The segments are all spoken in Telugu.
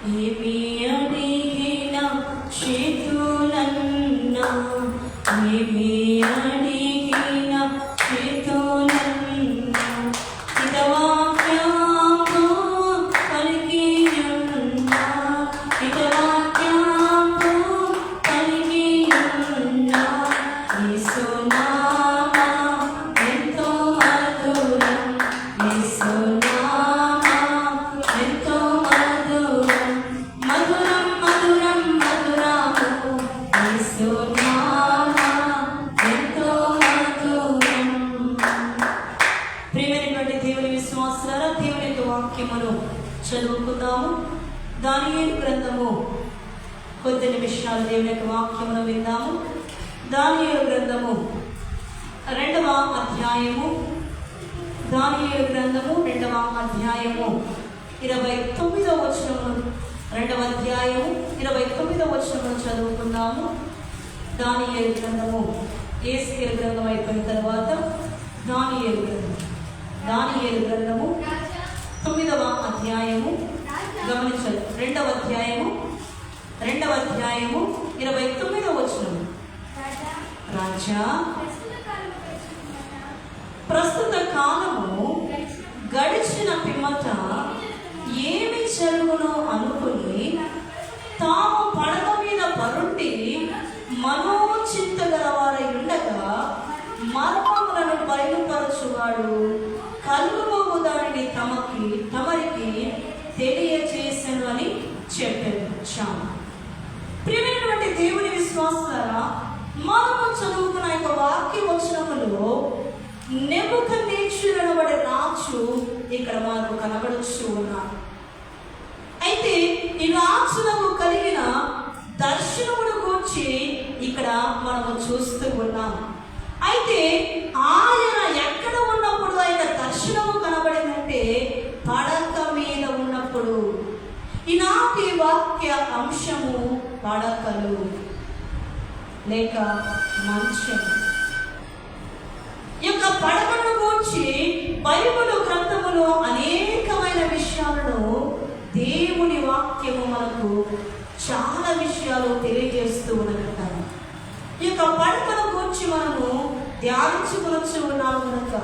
ఏమి అడిగిన చేతులన్నా, ఏమి అడిగిన చేతులన్నా, హితవాక్యము పలికియున్నా, హితవాక్యము పలికియున్నా. యేసు నామం ఎంతో మధురం, యేసు నామం ఎంతో మధురం, మధురం మధురం మధురము. యేసు నామం ఎంతో మధురం. ప్రియమైనటువంటి దేవుని విశ్వాసులారా, దేవుని యొక్క వాక్యమును చదువుకుందాము. దానియేలు గ్రంథము కొద్ది నిమిషాలు దేవుని యొక్క వాక్యమును విందాము. దానియేలు గ్రంథము 2వ అధ్యాయము, దానియేలు గ్రంథము 2వ అధ్యాయము 29వ వచనము, 2వ అధ్యాయము 29వ వచనమును చదువుకుందాము. దానియేలు గ్రంథము, యేస్కేలు గ్రంథం అయిపోయిన తర్వాత దానియేలు గ్రంథము 9వ అధ్యాయము గమనించాలి. 2వ అధ్యాయము 29వ వచనము. రాజా, ప్రస్తుత కాలము గడిచిన పిమ్మట ఏమి జరుగునో అనుకుని తాము పడవ మీద పరుండి మనోచింత గలవారై ఉండగా మర్మములను బయలుపరచువాడు కలుగుబోవు దానిని తమరికి తెలియజేసెను అని చెప్పారు. చాలా ప్రియమైనటువంటి దేవుని విశ్వాసారా, మనము చదువుకున్న యొక్క వాక్య వచనములో నెబుకద్నెజరు అనబడే రాజు ఇక్కడ మనకు కనబడుచు ఉన్నాడు. అయితే ఈ రాజులకు కలిగిన దర్శనమును గురించి ఇక్కడ మనము చూస్తూ ఉన్నాం. అయితే ఆయన ఎక్కడ ఉన్నప్పుడు ఆయన దర్శనము కనబడిందంటే పడక మీద ఉన్నప్పుడు. ఈనాటి వాక్య అంశము పడకలు లేక మంచం. ఈ యొక్క పడకలను గురించి బైబిల్ గ్రంథములో అనేకమైన విషయాలను దేవుని వాక్యము మనకు చాలా విషయాలు తెలియజేస్తూ ఉన్నది. ఈ యొక్క పడకల గురించి మనము ధ్యానించుకొనొచ్చు ఉన్నాము కనుక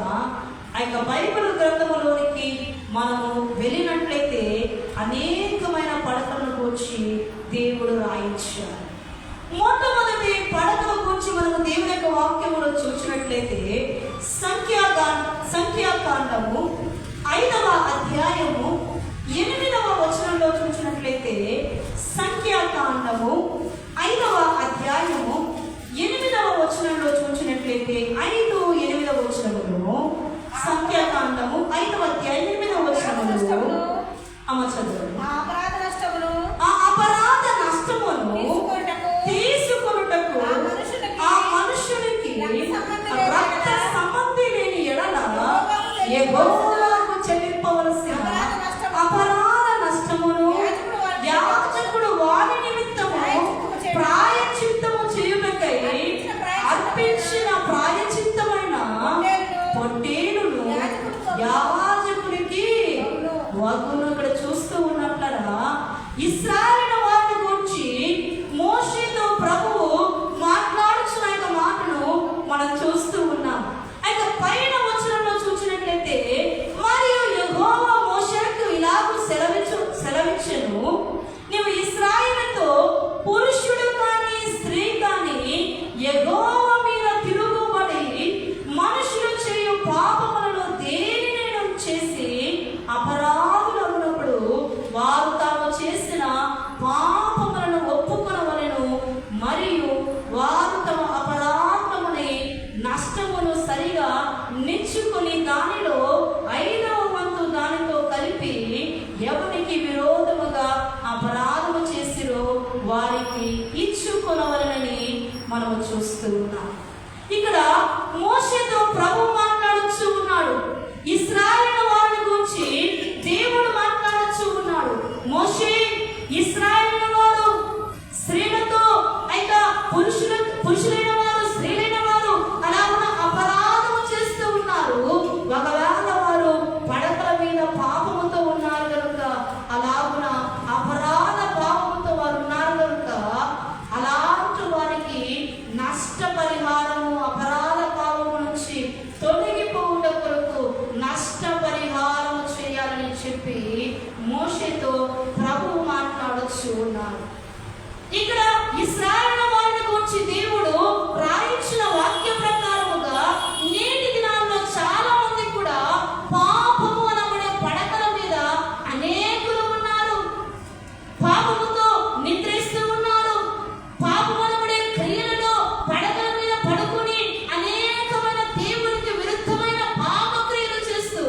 ఆ యొక్క బైబిల్ గ్రంథములోనికి మనము వెళ్ళినట్లయితే అనేకమైన పడకలను గురించి దేవుడు రాయించారు. మొట్టమొదటి పడకల గురించి మనము దేవుని యొక్క వాక్యములో చూసినట్లయితే సంఖ్యాకాండము 5వ అధ్యాయము 8వ వచనంలో చూసినట్లయితే, సంఖ్యాకాండము 5వ అధ్యాయము 8వ వచనంలో చూసినట్లయితే 5-8వ వచనములో, సంఖ్యాకాండము 5వ అధ్యాయం 8వ వచనములో చదువు. ఆ అపరాధ నష్టమును తీసుకొనుటకు ఆ మనుషునికి రక్త సంబంధి లేని ఎడల యెహోవాకు చెల్లింపవలసిన అపరాధ నష్టమును యాజకుడు వారి నిమిత్తము ప్రాయశ్చిత్తము చేయుటకై అర్పించిన ప్రాయశ్చిత్తమైన పొట్టేలును యాజకునికి వగును. ఇక్కడ చూస్తూ ఉన్నట్లరా ఇశ్రాయేలు వారిని గురించి మోషేతో ప్రభువు మాట్లాడుచున్న యొక్క మాటను మనం చూస్తూ ఉన్నాం. అయితే పైన వచనంలో చూసినట్లయితే, మరియు యెహోవా మోషేకు ఇలాగూ సెలవిచ్చెను, నీవు ఇశ్రాయేలుతో పురుషుడు కానీ స్త్రీ కానీ యెహోవా మీద తిరుగుబడి మనుషులు చేయు పాపములను దేనినైనా చేసి అపరాధులైనప్పుడు వారు తాము చేసిన పాపములను ఒప్పుకొనవలెను, మరియు వారు తమ అపరాధముని నష్టమును సరిగా నిచ్చుకొని దానిలో 5వ వంతు దానితో కలిపి ఎవరికి విరోధముగా అపరాధము చేసిరో వారికి ఇచ్చుకొనవలెనని మనము చూస్తూ ఉన్నాం. ఇక్కడ మోషేతో ప్రభు మాట్లాడుచూ ఉన్నాడు. ఇశ్రాయేలు వారిని గురించి దేవుడు మాట్లాడుచూ ఉన్నాడు. మోషే, ఇశ్రాయేలు వారు స్త్రీలతో అయితే పురుషులైన వారు స్త్రీలైన వారు అలాగున అపరాధము చేస్తూ ఉన్నారు. ఒకవేళ వారు పడకల మీద పాపముతో ఉన్నారు కనుక అలాగున అపరాధ చెప్పి మోషేతో ప్రభువు మాట్లాడొచ్చు ఉన్నారు. ఇక్కడ ఇశ్రాయేలు వారిని గురించి దేవుడు రాయించిన వాక్య ప్రకారముగా నేటి దినాల్లో చాలా మంది కూడా పాపము అనబడే పడకల మీద అనేకులు ఉన్నారు. పాపముతో నిద్రిస్తూ ఉన్నారు. పాపము అనబడే క్రియలలో పడకల మీద పడుకుని అనేకమైన దేవునికి విరుద్ధమైన పాప క్రియలు చేస్తూ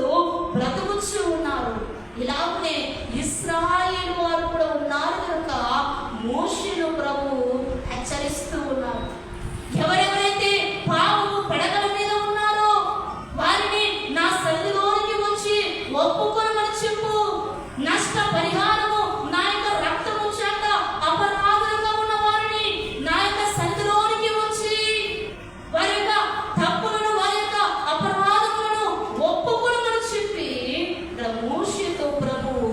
బ్రతుకుచూ ఉన్నారు. ఇలాగనే ఇశ్రాయేలు వారు కూడా ఉన్నారు కనుక మోషేను ప్రభువు హెచ్చరిస్తూ ఉన్నారు. ఎవరెవరైతే పాపము పడగల మీద ఉన్నారో వారిని నా సన్నిధిలోనికి వచ్చి ఒప్పుకొనమని చెప్పు. నష్ట పరిహారము నా యొక్క రక్తము చేత అపరాధంగా ఉన్న వారిని నా యొక్క సన్నిధిలోనికి వచ్చి వారి యొక్క తప్పులను వారి యొక్క అపరాధములను ఒప్పుకొనమని చెప్పి ఇక్కడ మోషేతో ప్రభువు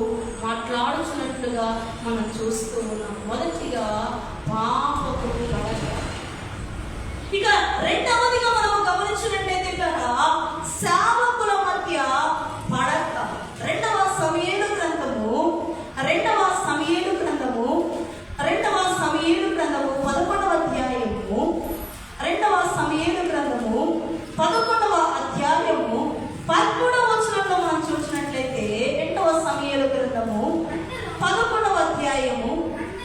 మాట్లాడుతున్నట్లుగా మనం చూస్తూ ఉన్నాం. మొదటిగా పాపపు పడక. ఇక రెండవదిగా మనం గమనించినట్లయితే కదా సేవకుల మధ్య పడక. రెండవ సమూయేలు గ్రంథము 11వ అధ్యాయము 2వ సమూయేలు గ్రంథము 11వ అధ్యాయము 13వ వచనంలో మనం చూసినట్లయితే 2వ సమూయేలు గ్రంథము 11వ అధ్యాయము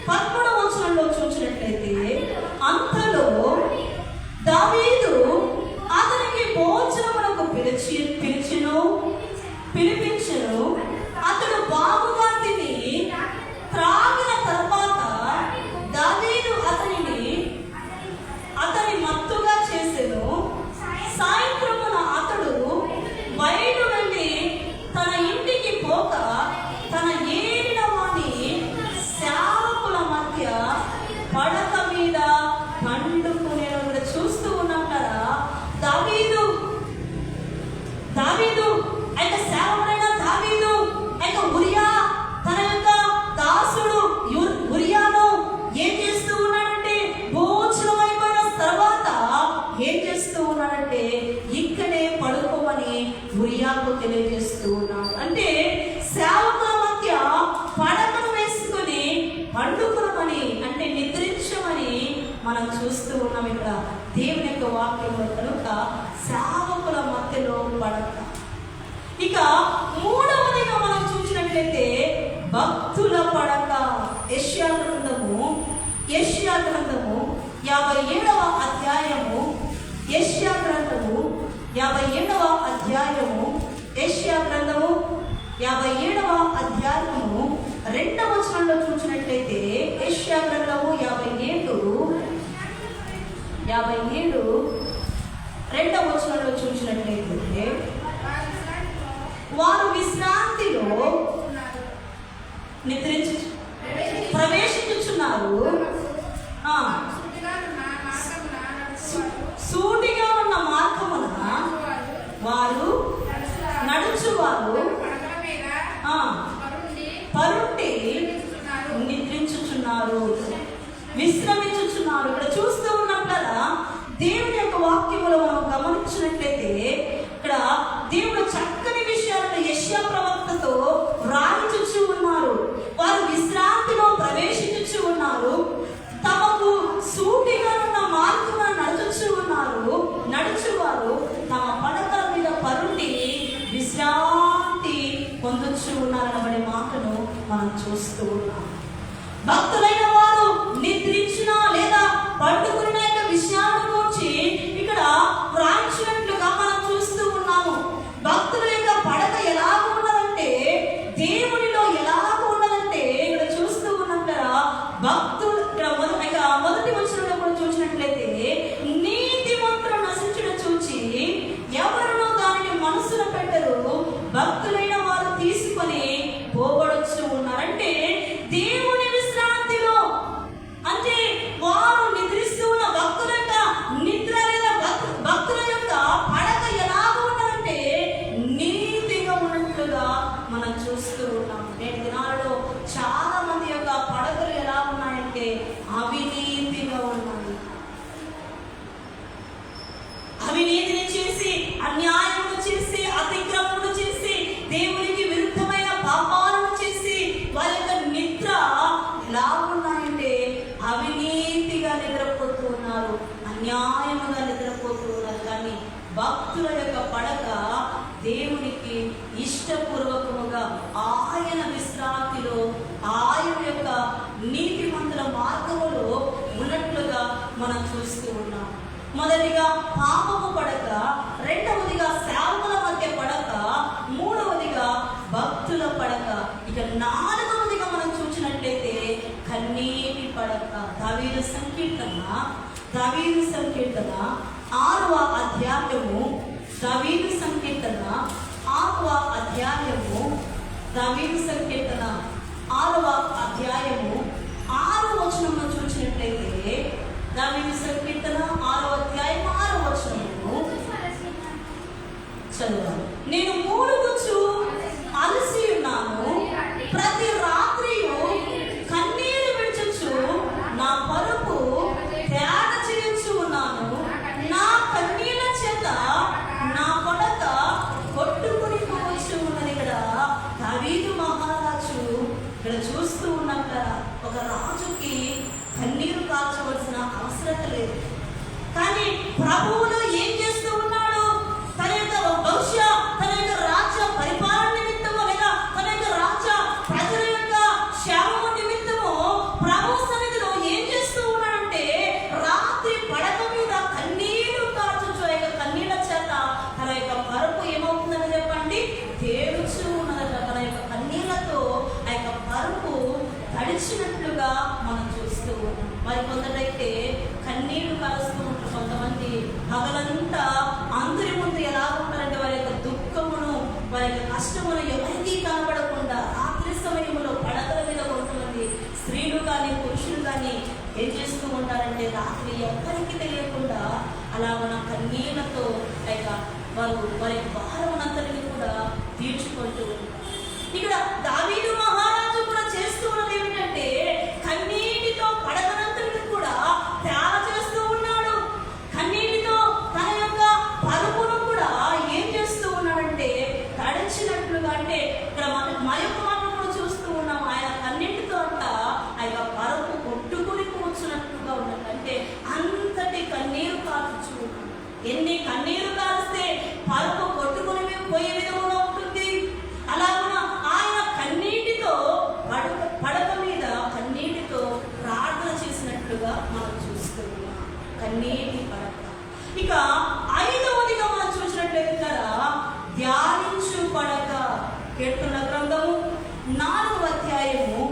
13వ వచనంలో చూసినట్లయితే అంతలో దావీదు అతనికి భోజనమునకు పిలిపించెను. అతడు బాగుగా తిని త్రాగిన తర్వాత దావీదు అతని మత్తుగా చేసెను. సాయంత్రమున అతడు బయట నుండి తన ఇంటికి పోక తన ఏలిన వాని సేవకుల మధ్య పడక మీద పండుకునేను. కూడా చూస్తూ ఉన్నాం కదా దావీదు ఆయన సేవకుడైన దావీదు ఆయన ఉరియా తన యొక్క దాసుడు ఉరియాను ఏం చేస్తూ ఉన్నాడంటే భోజనం అయిపోయిన తర్వాత ఏం చేస్తూ ఉన్నాడంటే ఇక్కడే పడుకోమని ఉరియాకు తెలియజేస్తూ ఉన్నాడు. అంటే సేవకుల మధ్య పడకను వేసుకుని పండుకునమని అంటే నిద్రించమని మనం చూస్తూ ఉన్నాం ఇక్కడ దేవుని యొక్క వాక్యంలో. కనుక సేవకుల మధ్యలో పడక. ఇక మూడవదిగా మనం చూసినట్లయితే భక్తుల పడక. యెషయా గ్రంథము 57వ అధ్యాయము 57వ అధ్యాయము 2వ వచనంలో చూసినట్లయితే యెషయా గ్రంథము 57 2వ వచనంలో చూసినట్లయితే వారు విశ్రాంతిలో ప్రవేశించుచున్నారు. సూటిగా ఉన్న మార్గమున వారు నడుచువారు పరుండి నిద్రించుచున్నారు, విశ్రమించుచున్నారు. ఇక్కడ చూస్తూ ఉన్నాం కదా దేవుని యొక్క వాక్యములో మనం గమనించినట్లయితే ఇక్కడ దేవుడు చక్కని విషయాలను యెషయా ప్రవక్తతో రాయించుచు ఉన్నారు. వారు విశ్రాంతిలో ప్రవేశించుచు ఉన్నారు. తమకు సూటిగా ఉన్న మార్గమున నడుచువారు తమ పడకల మీద పరుండి విశ్రాంతి పొందుచు ఉన్నారనబడే మాటను మనం చూస్తూ ఉన్నాం. భక్తులైన వారు నిద్రించిన లేదా పట్టుకున్న యొక్క విషయాలను గురించి ఇక్కడ రాయించినట్లుగా మనం చూస్తూ ఉన్నాము. భక్తుల యొక్క పడక ఎలాగ ఉన్నదంటే దేవునిలో ఎలాగ ఉన్నదంటే ఇక్కడ చూస్తూ ఉన్నాం కదా. భక్తులు ఇక్కడ మొదటి వచనంలో కూడా చూసినట్లయితే నీతిమంతులు నశించడం చూచి ఎవరునూ దానిని మనసున పెట్టరు, భక్తులైన వారు తీసుకొని పోగొడొచ్చు ఉన్నారంటే దేవుని విశ్రాంతిలో. అంటే వారు నిద్రిస్తూ ఉన్న భక్తుల యొక్క నిద్ర లేదా భక్తుల యొక్క పడక ఎలాగ ఉన్నదంటే భక్తుల యొక్క పడక దేవునికి ఇష్టపూర్వకముగా ఆయన విశ్రాంతిలో ఆయన యొక్క నీతిమంతుల మార్గములో ఉన్నట్లుగా మనం చూస్తూ ఉన్నాం. మొదటిగా పాపము పడక, రెండవదిగా సేవకుల మధ్య పడక, మూడవదిగా భక్తుల పడక, ఇక నాలుగవదిగా మనం చూసినట్లయితే కన్నీటి పడక. దావీదు సంకీర్తన 6వ అధ్యాయము, దావీదు సంకీర్తన 6వ అధ్యాయము, దావీదు సంకీర్తన 6వ అధ్యాయము 6వ వచనంలో చూసినట్లయితే, దావీదు సంకీర్తన 6వ అధ్యాయం 6వ వచనము చదవాలి. నేను మూలుగుచు అలసి ఉన్నాను, ప్రతి రాత్రియు కన్నీరు విడుచుచు నా పరుపు తేట చేయించు ఉన్నాను. నా కన్నీళ్ళ చేత నా పడక కొట్టుకుని పోవచ్చు ఉన్నది. ఇక్కడ దావీదు మహారాజు ఇక్కడ చూస్తూ ఉన్నాం కదా, ఒక రాజుకి కన్నీరు కాల్చవలసిన అవసరం లేదు. కానీ ప్రభువులు ఏం చేస్తూ ఉన్నాడు? తన యొక్క బహుశా తన యొక్క రాజ్య పరిపాలన నిమిత్తము, లేదా తన యొక్క రాజ్య ప్రజల యొక్క క్షేమము నిమిత్తము ప్రభు సన్నిధిలో ఏం చేస్తూ ఉన్నాడంటే, రాత్రి పడక మీద కన్నీరు కాల్చుచు కన్నీళ్ళ చేత తన యొక్క పరుపు ఏమవుతుందని చెప్పండి, తేలుచు ఉన్నదట. తన యొక్క కన్నీళ్లతో ఆ యొక్క పరుపు తడిచినట్లుగా మనం చూస్తూ ఉన్నాం. మరి కొందరైతే కన్నీళ్లు కలుస్తూ ఉంటారు. కొంతమంది పగలంతా అందరి ముందు ఎలా ఉంటారంటే వారి యొక్క దుఃఖమును, వారి యొక్క కష్టమును ఎవరికీ కనబడకుండా రాత్రి సమయంలో పడకల మీద కొంతమంది స్త్రీలు కానీ పురుషులు కానీ ఏం చేస్తూ ఉంటారంటే, రాత్రి ఎవరికి తెలియకుండా అలా మన కన్నీళ్లతో వారు వారి భారమునంతటిని కూడా తీర్చుకుంటూ ఉంటారు. ఇక్కడ దావీదు మహారాజు కూడా చేస్తూ ఉన్నది ఏమిటంటే, కన్నీటితో పడకనంతటిని కూడా తయారు చేస్తూ ఉన్నాడు. కన్నీటితో తన యొక్క పరుపును కూడా ఏం చేస్తూ ఉన్నాడంటే, తడిచినట్లుగా. అంటే ఇక్కడ మరొక మనం కూడా చూస్తూ ఉన్నాం, ఆయన కన్నీటితో అంట ఆ యొక్క పరుపు కొట్టుకుని కూర్చున్నట్లుగా ఉన్నట్టు. అంటే అంతటి కన్నీరు కాల్చు. ఎన్ని కన్నీరు కాల్స్తే పరుపు కొట్టుకుని పోయే విధంగా ఉంటుంది. అలాగే ఆయన కన్నీటితో పడక మీద కన్నీటితో ప్రార్థన చేసినట్లుగా మనం చూస్తూ ఉన్నాం. కన్నీటి పడక. ఇక 5వదిగా మనం చూసినట్లయితే కదా, ధ్యానించు పడక. కీర్తన గ్రంథము 4వ అధ్యాయము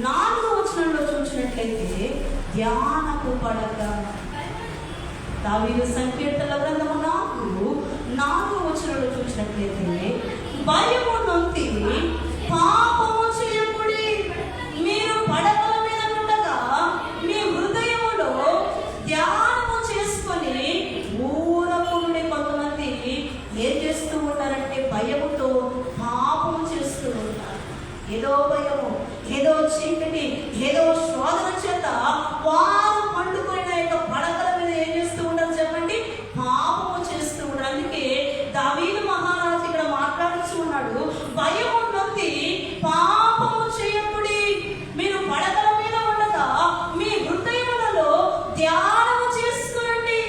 4వ వచనంలో చూసినట్లయితే ధ్యానపు పడక. దావీదు సంకీర్తన గ్రంథము 4వ వచనంలో చూసినట్లయితే, భయము నొంది పాపము చేయకుడి, మీరు పడకల మీద ఉండగా మీ హృదయములో ధ్యానము చేసుకొని ఊరపు నుండి. కొంతమంది ఏం చేస్తూ ఉంటారంటే, భయముతో పాపము చేస్తూ ఉంటారు. ఏదో భయము, ఏదో చీకటి, ఏదో శోధన చేత వారు పండుకున్న యొక్క పడకల మీద ఏం చేస్తూ ఉంటారు చెప్పండి, పాపము చేస్తూ ఉంటారు. అందుకే దావీదు మహారాజు ఇక్కడ మాట్లాడుతూ ఉన్నాడు, భయము నొంది పాపము చేయకుడి, మీరు పడకల మీద ఉండగా మీ హృదయములలో ధ్యానము చేసుకోండి.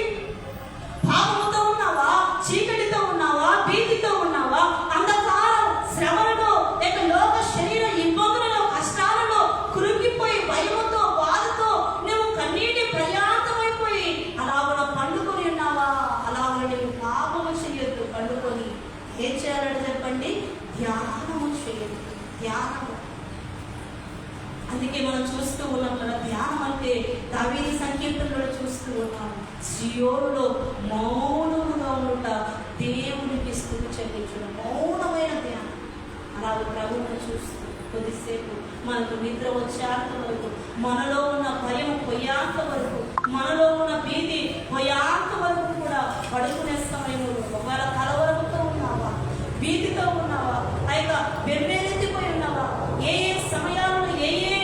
పాపముతో ఉన్నావా, చీకటితో ఉన్నావా, భీతితో ఉన్నావా, అంధకారం, శ్రమలలో, లేక లోక శరీర ఇబ్బందులలో, కష్టాలలో కురుంగిపోయి భయముతో, బాధతో నువ్వు కన్నీటి ప్రయాసమైపోయి అలాగ పండుకొని ఉన్నావా, అలాగ నువ్వు పాపము చేయొద్దు. పండుకొని ఏం చేయాలని చెప్పండి, ధ్యానము చేయొద్దు. ధ్యానము. అందుకే మనం చూస్తూ ఉన్నాం కదా, ధ్యానం అంటే దావీదు సంకీర్తనలో చూస్తూ ఉన్నాం, సియోనులో మౌనముగా ఉంట దేవునికి స్తుతి చెల్లించడం, మౌనమైన ధ్యానం. అలాగే ప్రభువును చూస్తూ కొద్దిసేపు మనకు నిద్ర వచ్చేంత వరకు, మనలో ఉన్న భయం పోయేంత వరకు, మనలో ఉన్న భీతి పోయేంత వరకు కూడా పడుకునే సమయంలో ఒకవేళ కలవరంతో ఉన్నావా, భీతితో ఉన్నావా, పైగా బెంబేలెత్తిపోయి ఉన్నావా, ఏ ఏ సమయాల్లో ఏ ఏ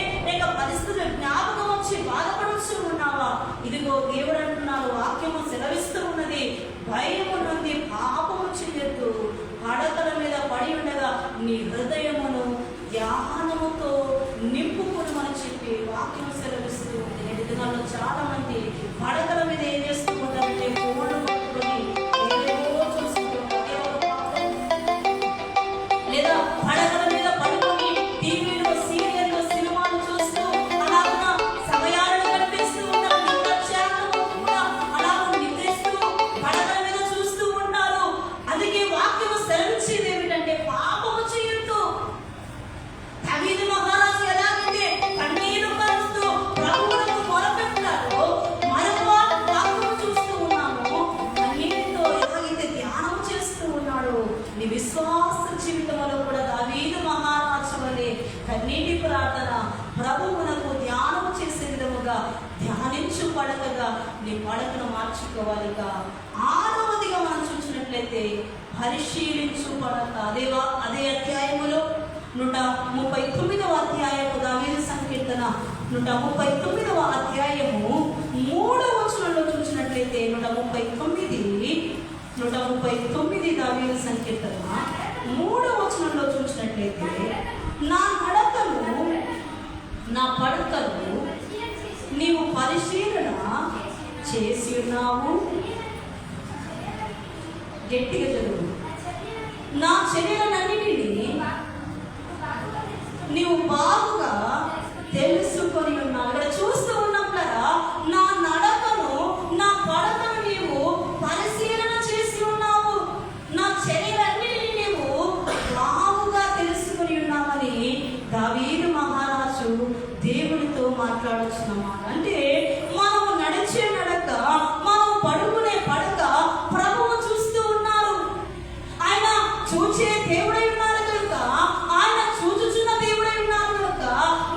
పరిస్థితులు జ్ఞాపకం వచ్చి బాధపడుతూ ఉన్నావా, ఇదిగో దేవుడు అంటున్నారు, వాక్యము సెలవిస్తూ ఉన్నది, భయము నుండి పాపము చేయొద్దు, పడకల మీద పడి ఉండగా నీ హృదయమును ధ్యానముతో నింపుకొనమని చెప్పి వాక్యం సెలవిస్తూ ఉంది. నేటి దినాల్లో చాలా మంది పడకల మీద ఏం చేస్తూ ఉంటారంటే, ఫోన్లు పట్టుకొని ఏదో చూస్తూ నీటి ప్రార్థన ప్రభువునకు ధ్యానం చేసే విధముగా ధ్యానించు పడకగా నీ పడకను మార్చుకోవాలిగా. ఆరవదిగా మనం చూసినట్లయితే పరిశీలించు పడక. అదే అధ్యాయములో 139వ అధ్యాయము దావీదు సంకీర్తన 139వ అధ్యాయము 3వ వచనంలో చూసినట్లయితే 139 దావీదు సంకీర్తన 3వ వచనంలో చూసినట్లయితే నా నడకను నా పడకను నీవు పరిశీలన చేసి ఉన్నావు. గట్టిగా చదువు. నా చర్యలన్నిటినీ నీవు బాగుగా తెలుసుకొని ఉన్నావు. ఇక్కడ చూస్తూ ఉన్నప్పుడా నా నడకను నా పడకను నీవు పరిశీలన చేసి ఉన్నావు. నా చర్యలన్నిటినీ నీవు బాగుగా తెలుసుకొని ఉన్నావని దావీదు మహారాజు దేవునితో మాట్లాడుచున్నమాట. అంటే మనము నడిచే నడక, మనం పడుకునే పడక ప్రభువు చూస్తూ ఉన్నారు. ఆయన చూచే దేవుడై ఉన్నారు కనుక, ఆయన చూచుచున్న దేవుడై ఉన్నారు కనుక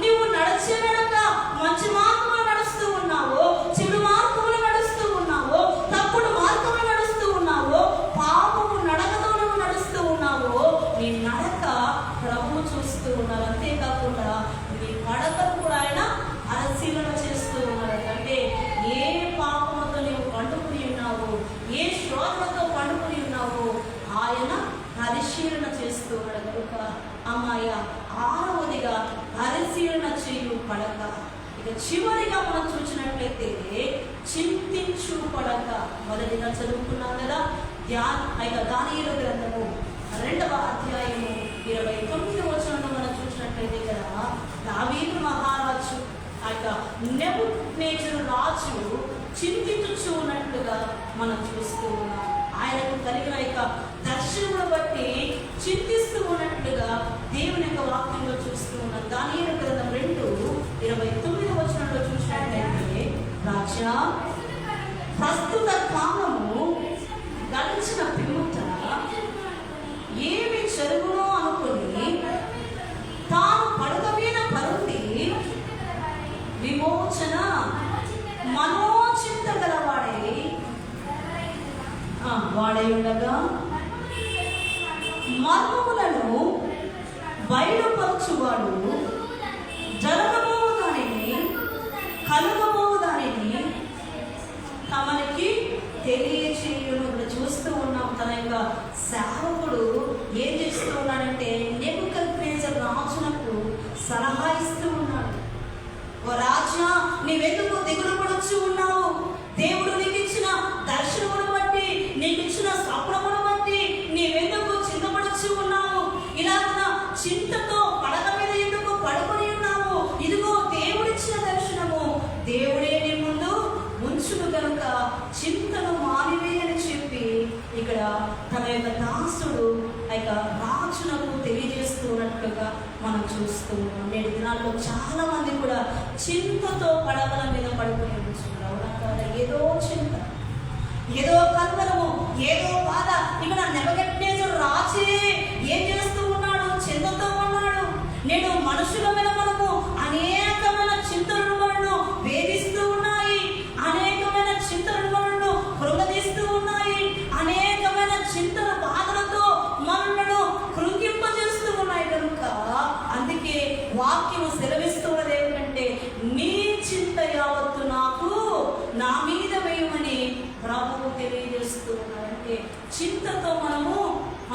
నీవు నడిచే నడక మంచి మార్గంలో నడుస్తూ ఉన్నావు, చెడు మార్గంలో నడుస్తూ ఉన్నావు, తప్పుడు మార్గంలో నడుస్తూ ఉన్నావు, పాపము నడకతో నువ్వు నడుస్తూ ఉన్నావు, నీ నడక ప్రభువు చూస్తూ ఉన్నారు. అంతేకాకుండా నీ పడకను కూడా ఆయన పరిశీలన చేస్తూ ఉన్నారు. అంటే ఏ పాపముతో నీవు పండుకుని ఉన్నావు, ఏ శోధనతో పండుకుని ఉన్నావు, ఆయన పరిశీలన చేస్తూ ఉన్నాడు కనుక అమ్మాయ ఆరవదిగా పరిశీలన చేయు పడక. ఇక చివరిగా మనం చూసినట్లయితే చింతించు పడక. మొదటిగా చదువుకున్నాం కదా, దానియేలు గ్రంథము 2వ అధ్యాయము 29వ వచనంలో మనం చూసినట్లయితే కదా దావీదు మహారాజు నెబుకద్నెజరు రాజు చింతించుచూ ఉన్నట్లుగా మనం చూస్తూ ఉన్నాం. ఆయనకు కలిగిన దర్శనమును బట్టి చింతిస్తూ ఉన్నట్లుగా దేవుని యొక్క వాక్యంలో చూస్తూ ఉన్నాం. దానియేలు గ్రంథం 2:29వ వచనంలో చూసినట్లయితే రాజా, ప్రస్తుత కాలము గడిచిన పిమ్మట ఏమి జరుగునో అనుకుని తాను పడక మీద పరుండి విమోచన మనోచింత వాడై ఉండగా మర్మములను బయలుపరచువాడు జరగబోవు దానిని కలుగబోవు దానిని తమనికి తెలియచేయును. ఇప్పుడు చూస్తూ ఉన్నాం, తన యొక్క సేవకుడు ఏం చేస్తూ ఉన్నాడంటే నెబుకద్నెజరు రాజునకు సలహా ఇస్తూ ఉన్నాడు. ఓ రాజా, నీవెందుకు దిగులు పడొచ్చు ఉన్నావు? దేవుడు నీకు ఇచ్చిన దర్శనమును బట్టి, నీకు ఇచ్చిన స్వప్నమును బట్టి నీవెందుకు చింతపడొచ్చు ఉన్నావు? ఇలాగున చింతతో పడక మీద ఎందుకు పడుకొని ఉన్నావు? ఇదిగో దేవుడిచ్చిన దర్శనము, దేవుడే నీ ముందు ఉంచును కనుక చింతను మానివేయని చెప్పి ఇక్కడ తన యొక్క దాసుడు రాజునకు తెలియజేస్తున్నట్లుగా మనం చూస్తూ ఉన్నాం. నేటి దినాల్లో చాలా మంది కూడా చింతతో పడవల మీద పడుకుని ఉంటున్నారు. అవునా? ఏదో చింత, ఏదో కలవరము, ఏదో బాధ. ఇక్కడ నెబుకద్నెజరు రాజే ఏం చేస్తూ ఉన్నాడు? చింతతో ఉన్నాడు. నేను మనుషుల మీద మనము అనేకమైన చింతలను మనను వేధిస్తూ ఉన్నాయి, అనేకమైన చింతలను మనను కృంగదీస్తూ ఉన్నాయి, అనేకమైన చింతల బాధలతో మనలను కృంగింపజేస్తూ ఉన్నాయి కనుక అందుకే వాక్యము సెలవిస్తున్నది ఏమిటంటే, నీ చింత యావత్తు నాకు నా మీద వేయమని ప్రభువు తెలియజేస్తూ ఉన్నాడంటే చింతతో మనము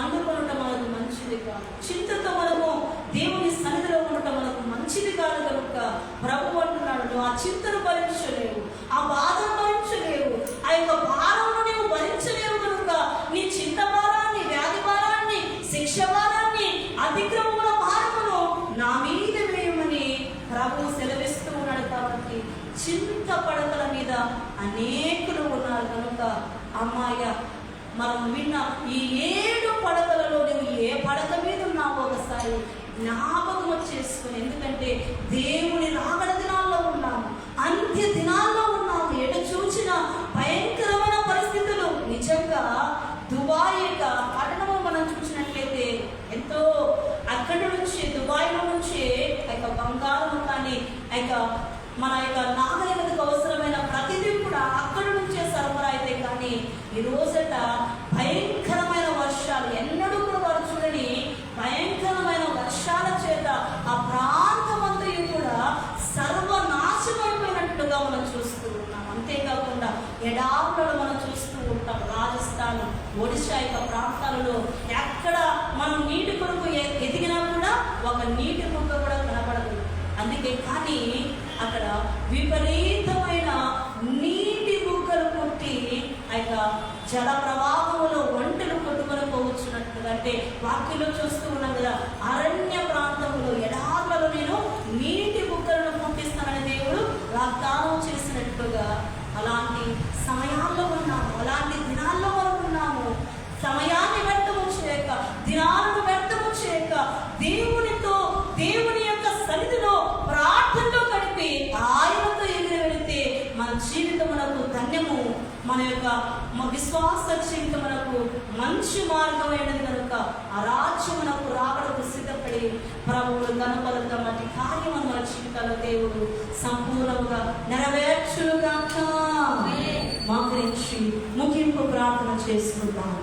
అందుకొనటం మనకు మంచిది కాదు. చింతతో మనము దేవుని సన్నిధిలో ఉండటం మనకు మంచిది కాదు కనుక ప్రభు అంటున్నాడు, నువ్వు ఆ చింతను భరించలేవు, ఆ బాధను భరించలేవు, ఆ యొక్క భారంను నీవు భరించలేవు కనుక నీ చింత భారాన్ని, వ్యాధి భారాన్ని, శిక్ష భారాన్ని, అతిక్రమముల భారమును నా మీద వేయమని ప్రభు సెలవిస్తూ ఉన్నాడు. కాబట్టి చింత పడకల మీద అనేకులు ఉన్నారు కనుక అమ్మాయ, మనం విన్న ఈ 7 పడకలలో నువ్వు ఏ పడక మీద ఉన్నావో ఒకసారి జ్ఞాపకం చేసుకుని. ఎందుకంటే దేవుని రాకడ దినాల్లో ఉన్నాము, అంత్య దినాల్లో ఉన్నాము. ఎటు చూసిన భయంకరమైన పరిస్థితులు. నిజంగా దుబాయ్ యొక్క పట్టణము మనం చూసినట్లయితే ఎంతో అక్కడి నుంచి, దుబాయ్లో నుంచి బంగారం కానీ మన నాగరికతకు అవసరమైన ప్రతిదీ కూడా అక్కడి నుంచే సరఫరా అయితే కానీ ఈ రోజట భయంకరమైన వర్షాలు ఎన్నడూ కూడా వారు చూడని భయంకరమైన వర్షాల చేత ఆ ప్రాంతమంతా కూడా సర్వనాశమైపోయినట్టుగా మనం చూస్తూ ఉన్నాం. అంతేకాకుండా ఎడారులను మనం చూస్తూ ఉంటాం. రాజస్థాన్, ఒడిశా ప్రాంతాలలో ఎక్కడ మనం నీటి కొరకు ఎదిగినా కూడా ఒక నీటి ముక్క కూడా కనపడదు. అందుకే కానీ అక్కడ విపరీతమైన నీటి బుగ్గలు కొట్టి జల ప్రవాహంలో ఒంటెలు కొట్టుకొని పోవచ్చున్నట్టుగా, అంటే వాక్యంలో చూస్తూ ఉన్నాం కదా, అరణ్య ప్రాంతంలో ఎడార్లలో నేను నీటి బుగ్గలను పుట్టిస్తానని దేవుడు వాగ్దానం చేసినట్టుగా అలాంటి సమయాల్లో ఉన్నాము, అలాంటి దినాల్లో మనం ఉన్నాము. సమయాన్ని వ్యర్థము చేయక, దినాలను వ్యర్థము చేయక, దేవునితో దేవుని యొక్క సన్నిధిలో ప్రార్థనలో గడిపి ఆయనతో ఎగిరి వెళితే మన జీవితమునకు ధన్యము, మన విశ్వాస జీవితమునకు మంచి మార్గమైనది కనుక ఆ రాజ్యమునకు రావడకు సిద్ధపడి ప్రభువులు కనపడక మధ్య కార్యము మన జీవితాల్లో దేవుడు సంపూర్ణంగా నెరవేర్చుగాక. మా గురించి ముగింపు ప్రార్థన చేసుకుంటాము.